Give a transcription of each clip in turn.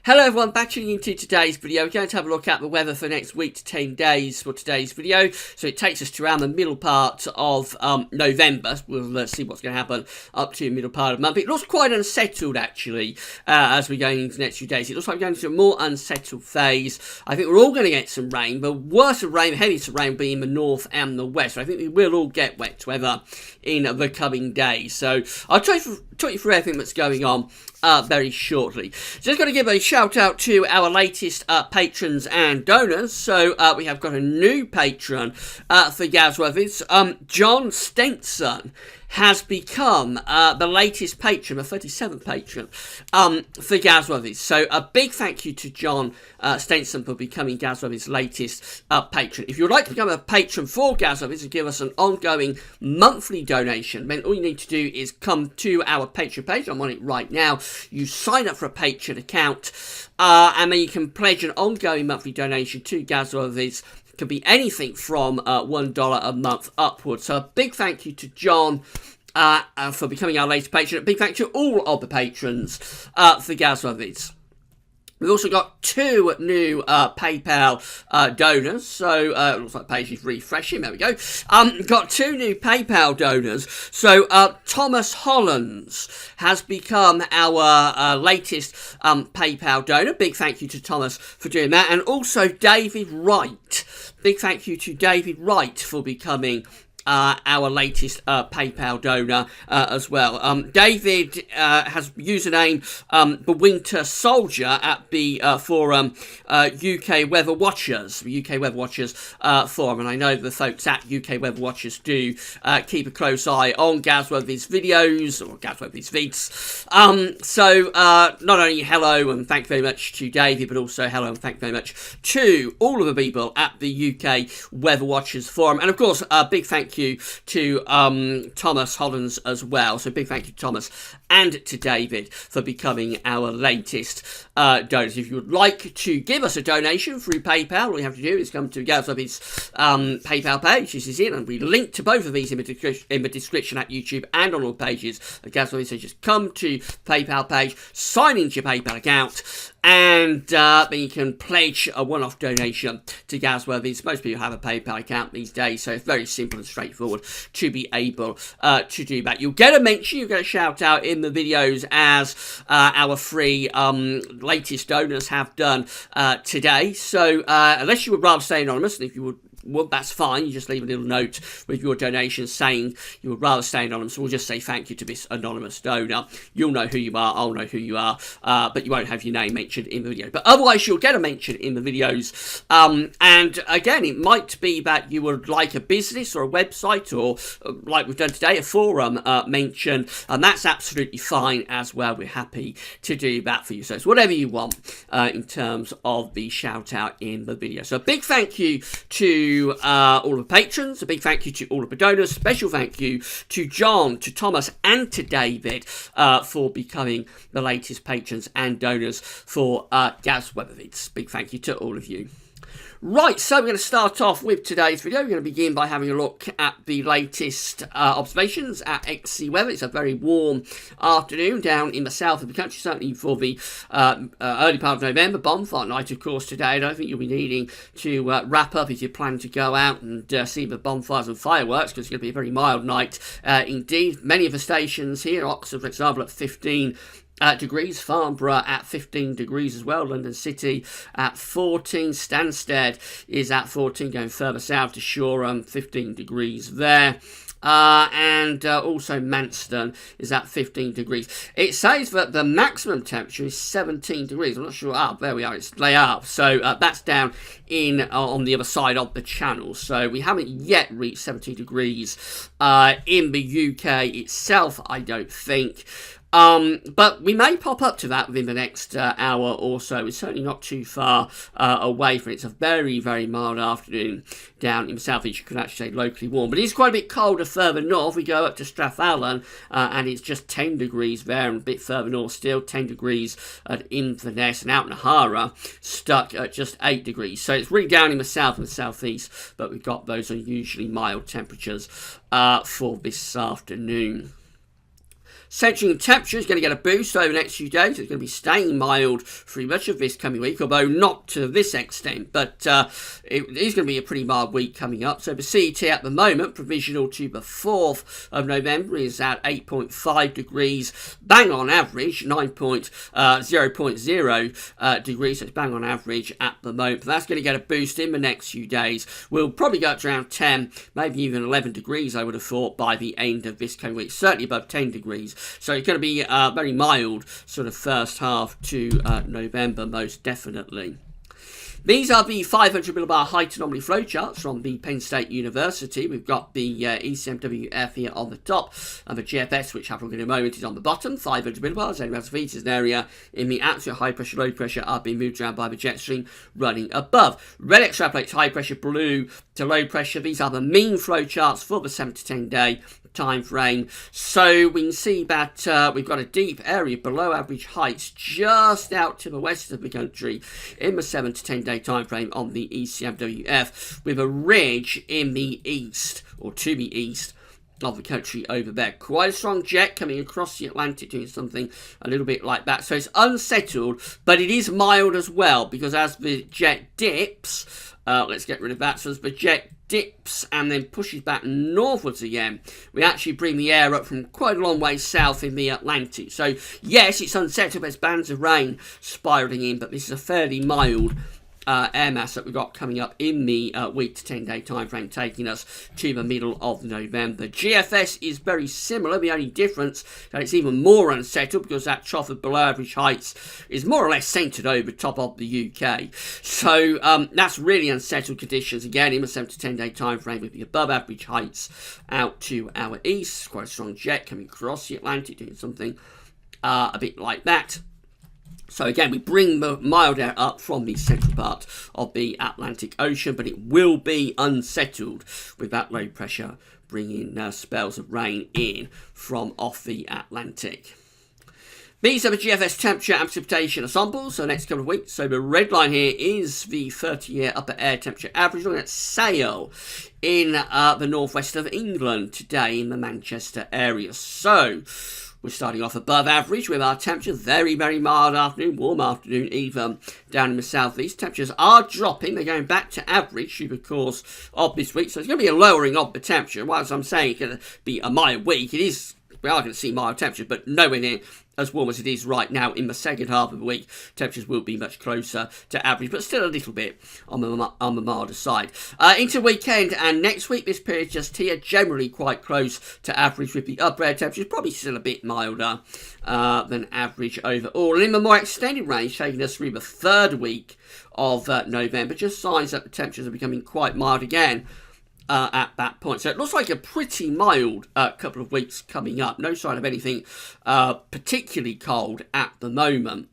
Hello everyone, back tuning into today's video. We're going to have a look at the weather for next week to 10 days for today's video. So it takes us to around the middle part of November. We'll see what's going to happen up to the middle part of the month. It looks quite unsettled actually as we're going into the next few days. It looks like we're going into a more unsettled phase. I think we're all going to get some rain, but worst of rain, heaviest of rain will be in the north and the west. So I think we will all get wet weather in the coming days. So I'll try to talk you through everything that's going on very shortly. Just going to give a shout out to our latest patrons and donors. So we have got a new patron for Gazworthies. John Stenson has become the latest patron, the 37th patron for Gazworthies. So a big thank you to John Stenson for becoming Gazworthies' latest patron. If you would like to become a patron for Gazworthies and give us an ongoing monthly donation, then all you need to do is come to our Patreon page. I'm on it right now. You sign up for a Patreon account and then you can pledge an ongoing monthly donation to Gazworthies. Could be anything from $1 a month upwards. So a big thank you to John for becoming our latest patron. A big thank you to all of the patrons for Gazworthies. We've also got two new PayPal donors. So it looks like the page is refreshing. There we go. Got two new PayPal donors. So Thomas Hollands has become our latest PayPal donor. Big thank you to Thomas for doing that. And also David Wright. Big thank you to David Wright for becoming our latest PayPal donor as well. David has username the Winter Soldier at the forum UK Weather Watchers, the UK Weather Watchers forum, and I know the folks at UK Weather Watchers do keep a close eye on Gazworthies videos or Gazworthies vids. So not only hello and thank you very much to David, but also hello and thank you very much to all of the people at the UK Weather Watchers forum, and of course a big thank you to Thomas Hollands as well. So big thank you to Thomas and to David for becoming our latest donors. If you would like to give us a donation through PayPal, all you have to do is come to Gazworthies' PayPal page. This is it, and we link to both of these in the description at YouTube and on all pages of Gazworthies. So just come to PayPal page, sign into your PayPal account, and then you can pledge a one-off donation to Gazworthies. Most people have a PayPal account these days, so it's very simple and straightforward to be able to do that. You'll get a mention, you'll get a shout out in the videos as our three latest donors have done today. So unless you would rather stay anonymous, and if you would, well, that's fine. You just leave a little note with your donation saying you would rather stay anonymous. So we'll just say thank you to this anonymous donor. You'll know who you are. I'll know who you are. But you won't have your name mentioned in the video. But otherwise, you'll get a mention in the videos. And again, it might be that you would like a business or a website or, like we've done today, a forum mention. And that's absolutely fine as well. We're happy to do that for you. So it's whatever you want in terms of the shout out in the video. So a big thank you to all of the patrons, a big thank you to all of the donors, special thank you to John, to Thomas and to David for becoming the latest patrons and donors for Gazworthies. Big thank you to all of you. Right, so we're going to start off with today's video. We're going to begin by having a look at the latest observations at XC weather. It's a very warm afternoon down in the south of the country, certainly for the early part of November. Bonfire night, of course, today. I don't think you'll be needing to wrap up if you plan to go out and see the bonfires and fireworks, because it's going to be a very mild night indeed. Many of the stations here, Oxford, for example, at 15 degrees, Farnborough at 15 degrees as well, London City at 14, Stansted is at 14, going further south to Shoreham, 15 degrees there. And also Manston is at 15 degrees. It says that the maximum temperature is 17 degrees. I'm not sure. There we are. It's way up. So that's down in on the other side of the channel. So we haven't yet reached 17 degrees in the UK itself, I don't think. But we may pop up to that within the next hour or so. It's certainly not too far away from it. It's a very, very mild afternoon down in the southeast. You could actually say locally warm. But it is quite a bit colder further north. We go up to Strathallan and it's just 10 degrees there, and a bit further north still, 10 degrees at Inverness, and out in Hara, stuck at just 8 degrees. So it's really down in the south and the southeast, but we've got those unusually mild temperatures for this afternoon. Central temperature is going to get a boost over the next few days. It's going to be staying mild through much of this coming week, although not to this extent. But it is going to be a pretty mild week coming up. So the CET at the moment, provisional to the 4th of November, is at 8.5 degrees, bang on average, 0.0 degrees. So it's bang on average at the moment. But that's going to get a boost in the next few days. We'll probably go up to around 10, maybe even 11 degrees, I would have thought, by the end of this coming week. Certainly above 10 degrees. So it's going to be very mild sort of first half to November, most definitely. These are the 500 millibar height anomaly flowcharts from the Penn State University. We've got the ECMWF here on the top, and the GFS, which I'll look at in a moment, is on the bottom. 500 millibars, anywhere else is an area in the absolute high pressure, low pressure are being moved around by the jet stream running above. Red extrapolates high pressure, blue to low pressure. These are the mean flowcharts for the 7 to 10 day time frame. So we can see that we've got a deep area below average heights just out to the west of the country in the 7 to 10 day time frame on the ECMWF, with a ridge in the east, or to the east of the country over there. Quite a strong jet coming across the Atlantic, doing something a little bit like that. So it's unsettled, but it is mild as well, because as the jet dips, let's get rid of that. So as the jet dips and then pushes back northwards again, we actually bring the air up from quite a long way south in the Atlantic. So yes, it's unsettled, there's bands of rain spiralling in, but this is a fairly mild air mass that we've got coming up in the week to 10 day time frame, taking us to the middle of November. GFS is very similar. The only difference that it's even more unsettled, because that trough of below average heights is more or less centred over top of the UK. So that's really unsettled conditions again in the 7 to 10 day time frame, with the above average heights out to our east. Quite a strong jet coming across the Atlantic, doing something a bit like that. So again, we bring the mild air up from the central part of the Atlantic Ocean, but it will be unsettled with that low pressure bringing spells of rain in from off the Atlantic. These are the GFS temperature and precipitation ensembles for the next couple of weeks. So the red line here is the 30-year upper air temperature average. Looking at Sale in the northwest of England today in the Manchester area. So we're starting off above average with our temperature. Very, very mild afternoon, warm afternoon even down in the southeast. Temperatures are dropping. They're going back to average through the course of this week. So it's going to be a lowering of the temperature. Whilst I'm saying it's going to be a mild week, we are going to see mild temperatures, but nowhere near as warm as it is right now in the second half of the week. Temperatures will be much closer to average, but still a little bit on the milder side. Into weekend and next week, this period just here, generally quite close to average, with the upper air temperatures probably still a bit milder than average overall. And in the more extended range, taking us through the third week of November, just signs that the temperatures are becoming quite mild again at that point. So it looks like a pretty mild couple of weeks coming up. No sign of anything particularly cold at the moment.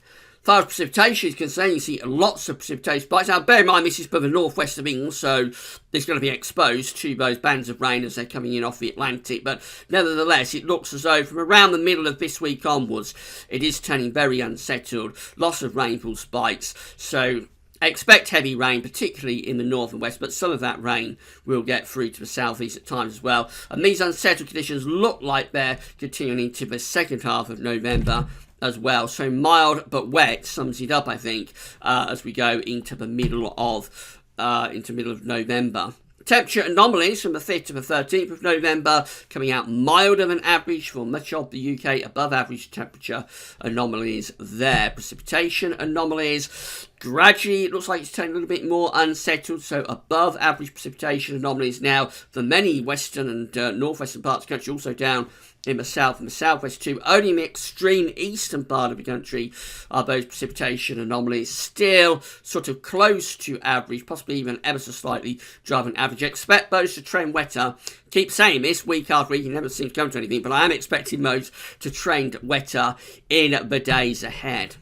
As far as precipitation is concerned, you see lots of precipitation spikes. Now, bear in mind, this is for the northwest of England, so it's going to be exposed to those bands of rain as they're coming in off the Atlantic. But nevertheless, it looks as though from around the middle of this week onwards, it is turning very unsettled. Lots of rainfall spikes. So expect heavy rain, particularly in the north and west, but some of that rain will get through to the southeast at times as well. And these unsettled conditions look like they're continuing into the second half of November as well. So mild but wet sums it up, I think, as we go into the middle of November. Temperature anomalies from the 5th to the 13th of November coming out milder than average for much of the UK, above average temperature anomalies there. Precipitation anomalies gradually, it looks like it's turning a little bit more unsettled, so above average precipitation anomalies now for many western and northwestern parts of the country, also down in the south and the southwest too. Only in the extreme eastern part of the country are those precipitation anomalies still sort of close to average, possibly even ever so slightly driving average. Expect those to trend wetter. Keep saying this week after week, you never seem to come to anything, but I am expecting those to trend wetter in the days ahead.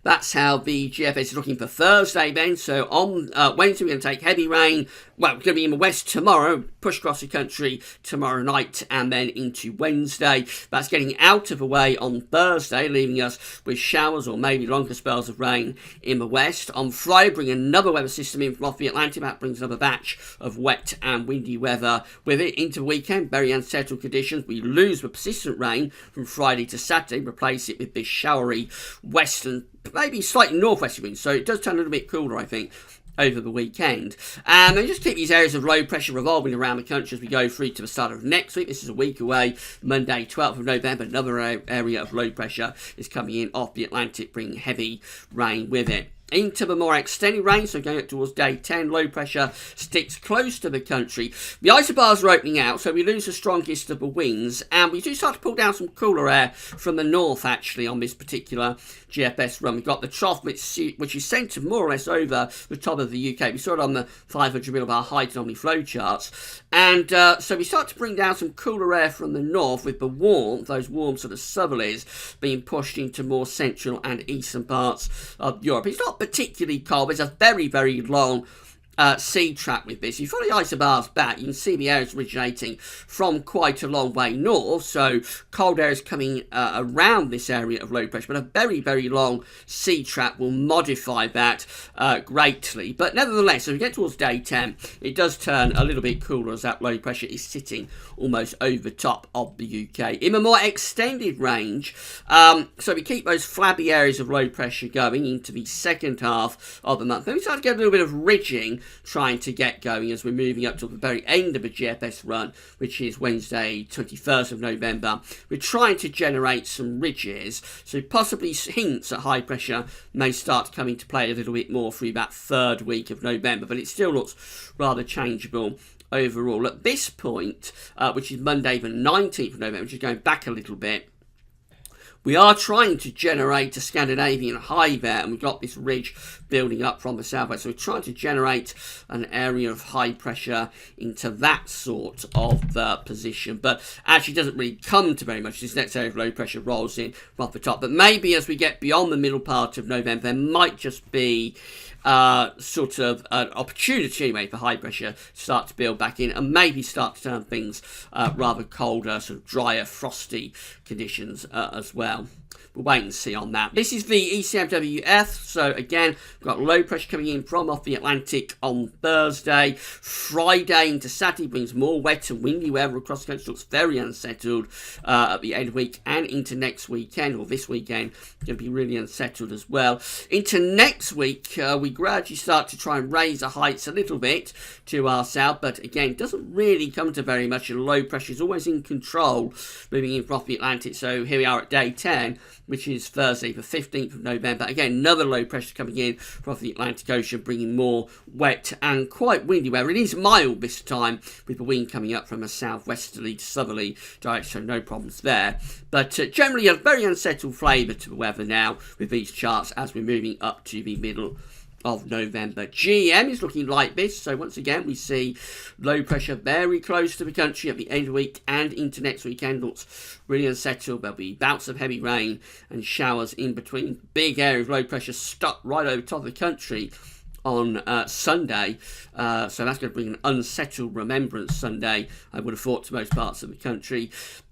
That's how the GFS is looking for Thursday then. So on Wednesday, we're going to take heavy rain. Well, we're going to be in the west tomorrow, push across the country tomorrow night, and then into Wednesday. That's getting out of the way on Thursday, leaving us with showers or maybe longer spells of rain in the west. On Friday, bring another weather system in from off the Atlantic. That brings another batch of wet and windy weather with it into the weekend. Very unsettled conditions. We lose the persistent rain from Friday to Saturday, replace it with this showery western, maybe slightly northwesterly wind. So it does turn a little bit cooler, I think, over the weekend. And just keep these areas of low pressure revolving around the country as we go through to the start of next week. This is a week away, Monday 12th of November. Another area of low pressure is coming in off the Atlantic, bringing heavy rain with it. Into the more extended range, so going up towards day 10, low pressure sticks close to the country. The isobars are opening out, so we lose the strongest of the winds, and we do start to pull down some cooler air from the north, actually, on this particular GFS run. We've got the trough, which is centred more or less over the top of the UK. We saw it on the 500 millibar height on the flow charts. And so we start to bring down some cooler air from the north with the warmth, those warm sort of southerlies, being pushed into more central and eastern parts of Europe. It's not particularly cold. There's a very, very long sea track with this. You follow the isobars back, you can see the air is originating from quite a long way north, so cold air is coming around this area of low pressure, but a very, very long sea track will modify that greatly. But nevertheless, as we get towards day 10, it does turn a little bit cooler as that low pressure is sitting almost over top of the UK. In a more extended range, so we keep those flabby areas of low pressure going into the second half of the month. Then we start to get a little bit of ridging trying to get going as we're moving up to the very end of a GFS run, which is Wednesday 21st of November. We're trying to generate some ridges, so possibly hints at high pressure may start to come into play a little bit more through that third week of November, but it still looks rather changeable overall. At this point, which is Monday the 19th of November, which is going back a little bit, we are trying to generate a Scandinavian high there, and we've got this ridge building up from the southwest. So we're trying to generate an area of high pressure into that sort of position, but actually doesn't really come to very much. This next area of low pressure rolls in off the top. But maybe as we get beyond the middle part of November, there might just be sort of an opportunity anyway for high pressure to start to build back in and maybe start to turn things rather colder, sort of drier, frosty conditions as well. We'll wait and see on that. This is the ECMWF. So again, we've got low pressure coming in from off the Atlantic on Thursday. Friday into Saturday brings more wet and windy weather across the country. Looks very unsettled at the end of the week and into next weekend, or this weekend, going to be really unsettled as well. Into next week, we gradually start to try and raise the heights a little bit to our south, but again, doesn't really come to very much. And low pressure is always in control, moving in from off the Atlantic. So here we are at day 10, which is Thursday, the 15th of November. Again, another low pressure coming in from the Atlantic Ocean, bringing more wet and quite windy weather. It is mild this time, with the wind coming up from a southwesterly to southerly direction, so no problems there. But generally a very unsettled flavour to the weather now with these charts as we're moving up to the middle of November. GM is looking like this, so once again we see low pressure very close to the country at the end of the week and into next weekend. Looks really unsettled. There'll be bouts of heavy rain and showers in between. Big area of low pressure stuck right over top of the country on Sunday, so that's going to bring an unsettled Remembrance Sunday, I would have thought, to most parts of the country.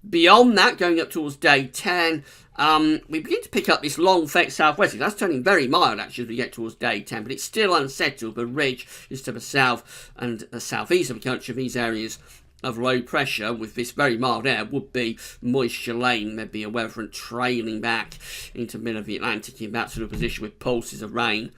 Beyond that, going up towards day 10, we begin to pick up this long fake southwesterly. That's turning very mild actually as we get towards day 10, but it's still unsettled. The ridge is to the south and the southeast of the country. These areas of low pressure with this very mild air would be moisture laden. There'd be a weather front trailing back into the middle of the Atlantic in that sort of position with pulses of rain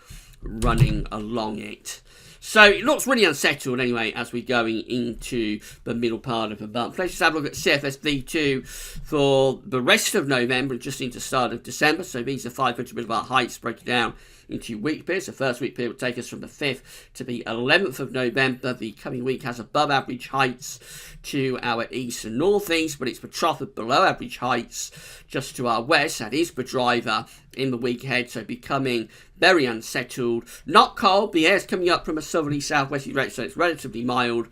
running along it. So it looks really unsettled anyway as we're going into the middle part of the month. Let's just have a look at CFS-V2 for the rest of November and just into the start of December. So these are 500 millibar heights broken down into week periods. The first week period will take us from the 5th to the 11th of November. The coming week has above average heights to our east and northeast, but it's the trough of below average heights just to our west. That is the driver in the week ahead, so becoming very unsettled. Not cold, the air's coming up from a southerly southwesterly direction, so it's relatively mild,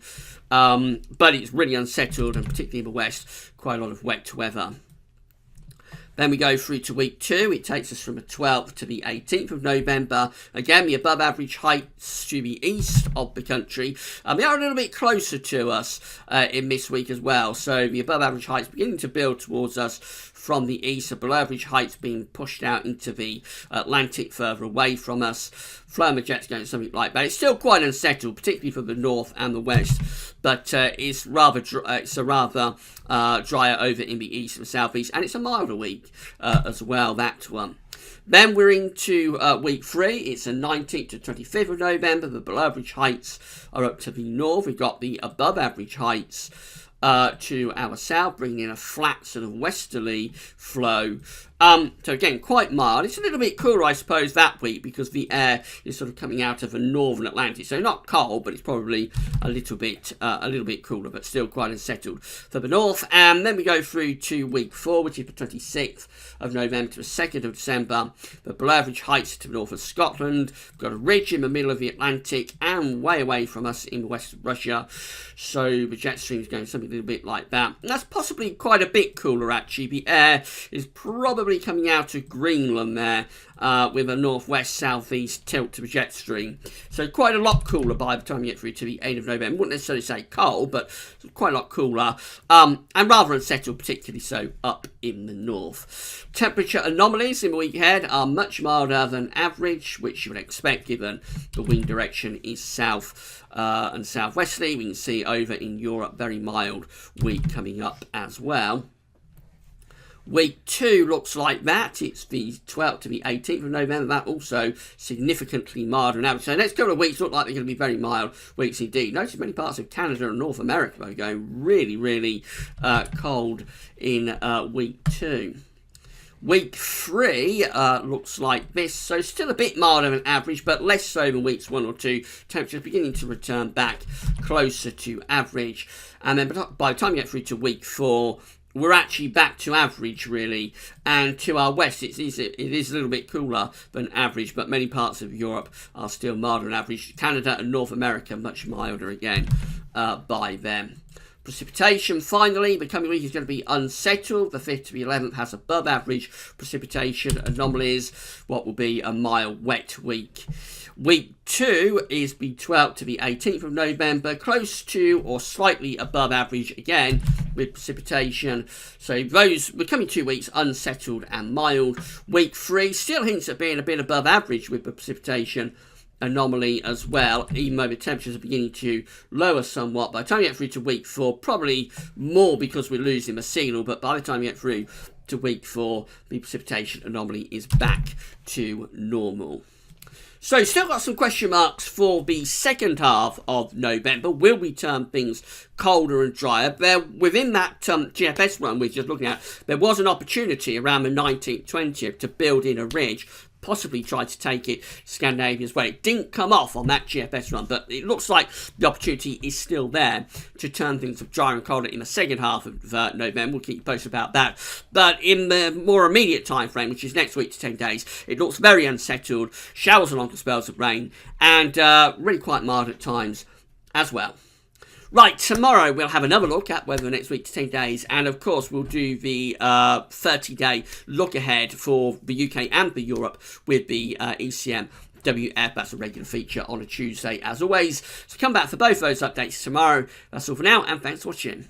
but it's really unsettled, and particularly in the west, quite a lot of wet weather. Then we go through to week 2. It takes us from the 12th to the 18th of November. Again, the above average heights to the east of the country. They are a little bit closer to us in this week as well. So the above average heights beginning to build towards us from the east. The below average heights being pushed out into the Atlantic further away from us. Flow of jets going something like that. It's still quite unsettled, particularly for the north and the west, but it's rather drier over in the east and southeast, and it's a milder week as well, that one. Then we're into week 3. It's the 19th to 25th of November. The below average heights are up to the north. We've got the above average heights to our south, bringing in a flat sort of westerly flow. So again, quite mild. It's a little bit cooler, I suppose, that week because the air is sort of coming out of the northern Atlantic. So not cold, but it's probably a little bit cooler, but still quite unsettled for the north. And then we go through to week 4, which is the 26th of November to the 2nd of December. The below average heights to the north of Scotland. We've got a ridge in the middle of the Atlantic and way away from us in the west of Russia. So the jet stream is going something a little bit like that. And that's possibly quite a bit cooler, actually. The air is probably coming out of Greenland there with a northwest-southeast tilt to the jet stream. So quite a lot cooler by the time you get through to the 8th of November. Wouldn't necessarily say cold, but quite a lot cooler. And rather unsettled, particularly so up in the north. Temperature anomalies in the week ahead are much milder than average, which you would expect given the wind direction is south and southwesterly. We can see over in Europe, very mild week coming up as well. Week 2 looks like that. It's the 12th to the 18th of November. That also significantly milder than average. So the next couple of weeks look like they're going to be very mild weeks indeed. Notice many parts of Canada and North America are going really, really cold in week 2. Week 3 looks like this, so still a bit milder than average, but less so than weeks 1 or 2. Temperatures beginning to return back closer to average. And then by the time you get through to week 4, we're actually back to average, really. And to our west, it is a little bit cooler than average, but many parts of Europe are still milder than average. Canada and North America, much milder again by them. Precipitation, finally, the coming week is going to be unsettled. The 5th to the 11th has above average precipitation anomalies, what will be a mild, wet week. Week 2 is the 12th to the 18th of November, close to or slightly above average again with precipitation. So the coming 2 weeks unsettled and mild. Week 3 still hints at being a bit above average with the precipitation anomaly as well, even though the temperatures are beginning to lower somewhat. By the time you get through to week 4, probably more because we're losing the signal, but by the time you get through to week 4, the precipitation anomaly is back to normal. So still got some question marks for the second half of November. Will we turn things colder and drier? There, within that GFS run we're just looking at, there was an opportunity around the 19th, 20th to build in a ridge, possibly try to take it Scandinavia as well. It didn't come off on that GFS run, but it looks like the opportunity is still there to turn things drier and colder in the second half of November. We'll keep you posted about that. But in the more immediate time frame, which is next week to 10 days, it looks very unsettled, showers along with spells of rain, and really quite mild at times as well. Right, tomorrow we'll have another look at weather next week to 10 days, and of course we'll do the 30-day look ahead for the UK and for Europe with the ECM WF. That's a regular feature on a Tuesday as always. So come back for both those updates tomorrow. That's all for now, and thanks for watching.